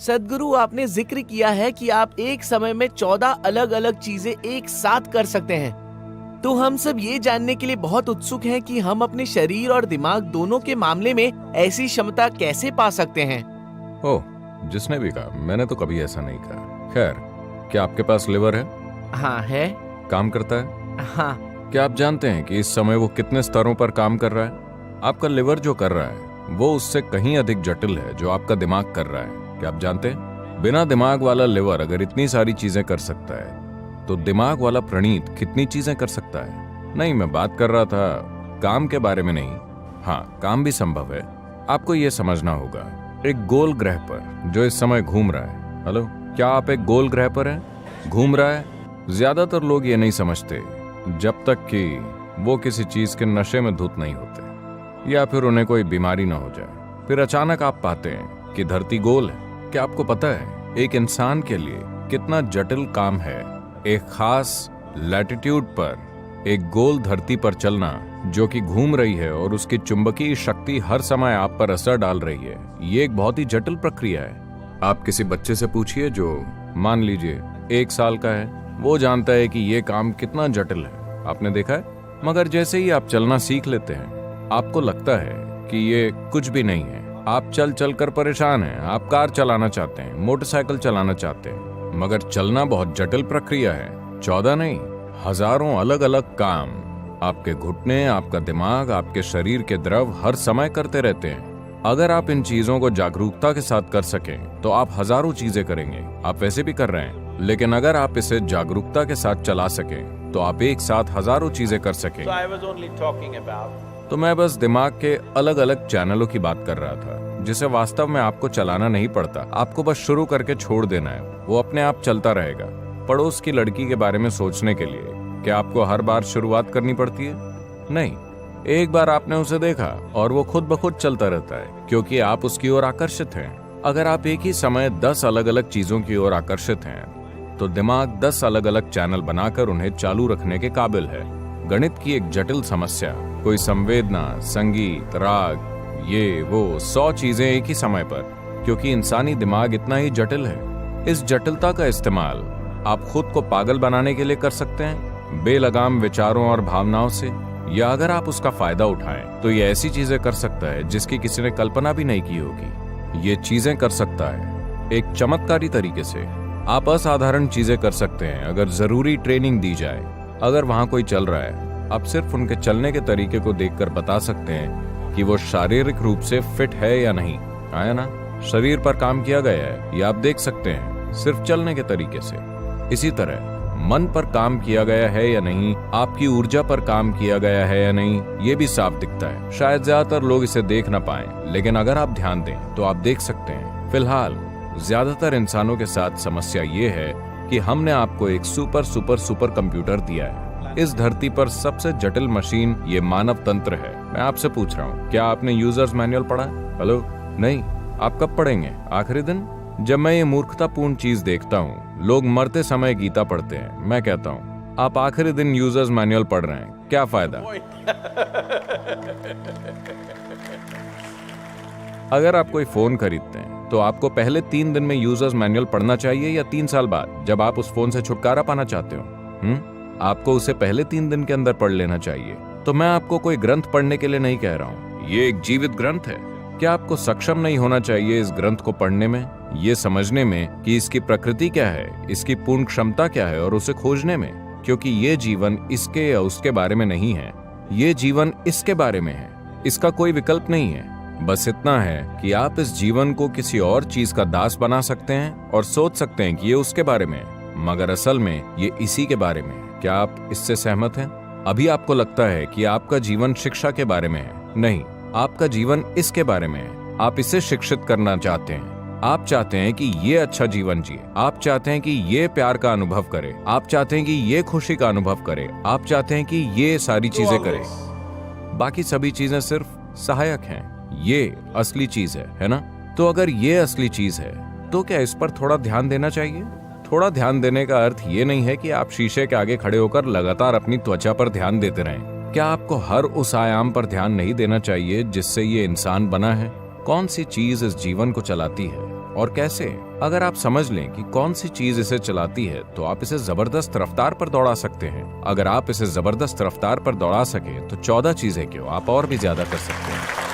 सद्गुरु, आपने जिक्र किया है कि आप एक समय में 14 अलग अलग चीजें एक साथ कर सकते हैं। तो हम सब ये जानने के लिए बहुत उत्सुक हैं कि हम अपने शरीर और दिमाग दोनों के मामले में ऐसी क्षमता कैसे पा सकते हैं। ओह, जिसने भी कहा, मैंने तो कभी ऐसा नहीं कहा। खैर, क्या आपके पास लिवर है? हाँ है। काम करता है? हाँ। क्या आप जानते हैं कि इस समय वो कितने स्तरों पर काम कर रहा है? आपका लिवर जो कर रहा है वो उससे कहीं अधिक जटिल है जो आपका दिमाग कर रहा है। क्या आप जानते हैं? बिना दिमाग वाला लिवर अगर इतनी सारी चीजें कर सकता है तो दिमाग वाला प्रणीत कितनी चीजें कर सकता है। नहीं, मैं बात कर रहा था काम के बारे में नहीं। हाँ, काम भी संभव है। आपको यह समझना होगा, एक गोल ग्रह पर जो इस समय घूम रहा है। हेलो, क्या आप एक गोल ग्रह पर हैं? घूम रहा है। ज्यादातर लोग ये नहीं समझते जब तक कि वो किसी चीज के नशे में धुत नहीं होते या फिर उन्हें कोई बीमारी ना हो जाए। फिर अचानक आप पाते हैं कि धरती गोल है। क्या आपको पता है एक इंसान के लिए कितना जटिल काम है एक खास लैटिट्यूड पर एक गोल धरती पर चलना जो कि घूम रही है और उसकी चुंबकीय शक्ति हर समय आप पर असर डाल रही है। ये एक बहुत ही जटिल प्रक्रिया है। आप किसी बच्चे से पूछिए जो मान लीजिए 1 साल का है, वो जानता है कि ये काम कितना जटिल है। आपने देखा है? मगर जैसे ही आप चलना सीख लेते हैं आपको लगता है कि ये कुछ भी नहीं है। आप चल चल कर परेशान हैं। आप कार चलाना चाहते हैं, मोटरसाइकिल चलाना चाहते हैं, मगर चलना बहुत जटिल प्रक्रिया है। 14 नहीं, हजारों अलग अलग काम आपके घुटने, आपका दिमाग, आपके शरीर के द्रव हर समय करते रहते हैं। अगर आप इन चीजों को जागरूकता के साथ कर सकें तो आप हजारों चीजें करेंगे। आप वैसे भी कर रहे हैं, लेकिन अगर आप इसे जागरूकता के साथ चला सकें तो आप एक साथ हजारों चीजें कर सकें। तो मैं बस दिमाग के अलग अलग चैनलों की बात कर रहा था जिसे वास्तव में आपको चलाना नहीं पड़ता। आपको बस शुरू करके छोड़ देना है, वो अपने आप चलता रहेगा। पड़ोस की लड़की के बारे में सोचने के लिए क्या आपको हर बार शुरुआत करनी पड़ती है? नहीं, एक बार आपने उसे देखा और वो खुद ब खुद चलता रहता है क्योंकि आप उसकी ओर आकर्षित हैं। अगर आप एक ही समय 10 अलग अलग चीजों की ओर आकर्षित हैं तो दिमाग 10 अलग अलग चैनल बनाकर उन्हें चालू रखने के काबिल है। गणित की एक जटिल समस्या, कोई संवेदना, संगीत, राग, ये वो 100 चीजें एक ही समय पर, क्योंकि इंसानी दिमाग इतना ही जटिल है। इस जटिलता का इस्तेमाल आप खुद को पागल बनाने के लिए कर सकते हैं, बेलगाम विचारों और भावनाओं से, या अगर आप उसका फायदा उठाएं तो ये ऐसी चीजें कर सकता है जिसकी किसी ने कल्पना भी नहीं की होगी। ये चीजें कर सकता है एक चमत्कारी तरीके से। आप असाधारण चीजें कर सकते हैं अगर जरूरी ट्रेनिंग दी जाए। अगर वहां कोई चल रहा है, आप सिर्फ उनके चलने के तरीके को देखकर बता सकते हैं कि वो शारीरिक रूप से फिट है या नहीं। आया ना? शरीर पर काम किया गया है, ये आप देख सकते हैं सिर्फ चलने के तरीके से। इसी तरह मन पर काम किया गया है या नहीं, आपकी ऊर्जा पर काम किया गया है या नहीं, ये भी साफ दिखता है। शायद ज्यादातर लोग इसे देख ना पाएं, लेकिन अगर आप ध्यान दें तो आप देख सकते हैं। फिलहाल ज्यादातर इंसानों के साथ समस्या ये है कि हमने आपको एक सुपर सुपर सुपर कंप्यूटर दिया है। इस धरती पर सबसे जटिल मशीन ये मानव तंत्र है। मैं आपसे पूछ रहा हूँ, क्या आपने यूजर्स मैनुअल पढ़ा? हेलो, नहीं। आप कब पढ़ेंगे? आखिरी दिन? जब मैं ये मूर्खतापूर्ण चीज देखता हूँ, लोग मरते समय गीता पढ़ते हैं, मैं कहता हूँ आप आखिरी दिन यूजर्स मैनुअल पढ़ रहे हैं, क्या फायदा? अगर आप कोई फोन खरीदते हैं तो आपको पहले 3 दिन में यूजर्स मैनुअल पढ़ना चाहिए या 3 साल बाद जब आप उस फोन से छुटकारा पाना चाहते हो? आपको उसे पहले 3 दिन के अंदर पढ़ लेना चाहिए। तो मैं आपको कोई ग्रंथ पढ़ने के लिए नहीं कह रहा हूँ, ये एक जीवित ग्रंथ है। क्या आपको सक्षम नहीं होना चाहिए इस ग्रंथ को पढ़ने में, ये समझने में कि इसकी प्रकृति क्या है, इसकी पूर्ण क्षमता क्या है, और उसे खोजने में? क्योंकि ये जीवन इसके या उसके बारे में नहीं है, ये जीवन इसके बारे में है। इसका कोई विकल्प नहीं है। बस इतना है कि आप इस जीवन को किसी और चीज का दास बना सकते हैं और सोच सकते हैं कि ये उसके बारे में है, मगर असल में ये इसी के बारे में है। क्या आप इससे सहमत हैं? अभी आपको लगता है कि आपका जीवन शिक्षा के बारे में है। नहीं, आपका जीवन इसके बारे में है। आप इसे शिक्षित करना चाहते हैं। आप चाहते हैं कि ये अच्छा जीवन जिए, आप चाहते हैं कि ये प्यार का अनुभव करे, आप चाहते हैं कि ये खुशी का अनुभव करे, आप चाहते हैं कि ये सारी चीजें करे। बाकी सभी चीजें सिर्फ सहायक हैं। ये असली चीज है ना? तो अगर ये असली चीज है तो क्या इस पर थोड़ा ध्यान देना चाहिए? थोड़ा ध्यान देने का अर्थ ये नहीं है कि आप शीशे के आगे खड़े होकर लगातार अपनी त्वचा पर ध्यान देते रहें। क्या आपको हर उस आयाम पर ध्यान नहीं देना चाहिए जिससे ये इंसान बना है? कौन सी चीज इस जीवन को चलाती है? और कैसे? अगर आप समझ लें कि कौन सी चीज इसे चलाती है तो आप इसे जबरदस्त रफ्तार पर दौड़ा सकते हैं। अगर आप इसे जबरदस्त रफ्तार पर दौड़ा सके तो 14 चीजें क्यों, आप और भी ज्यादा कर सकते हैं।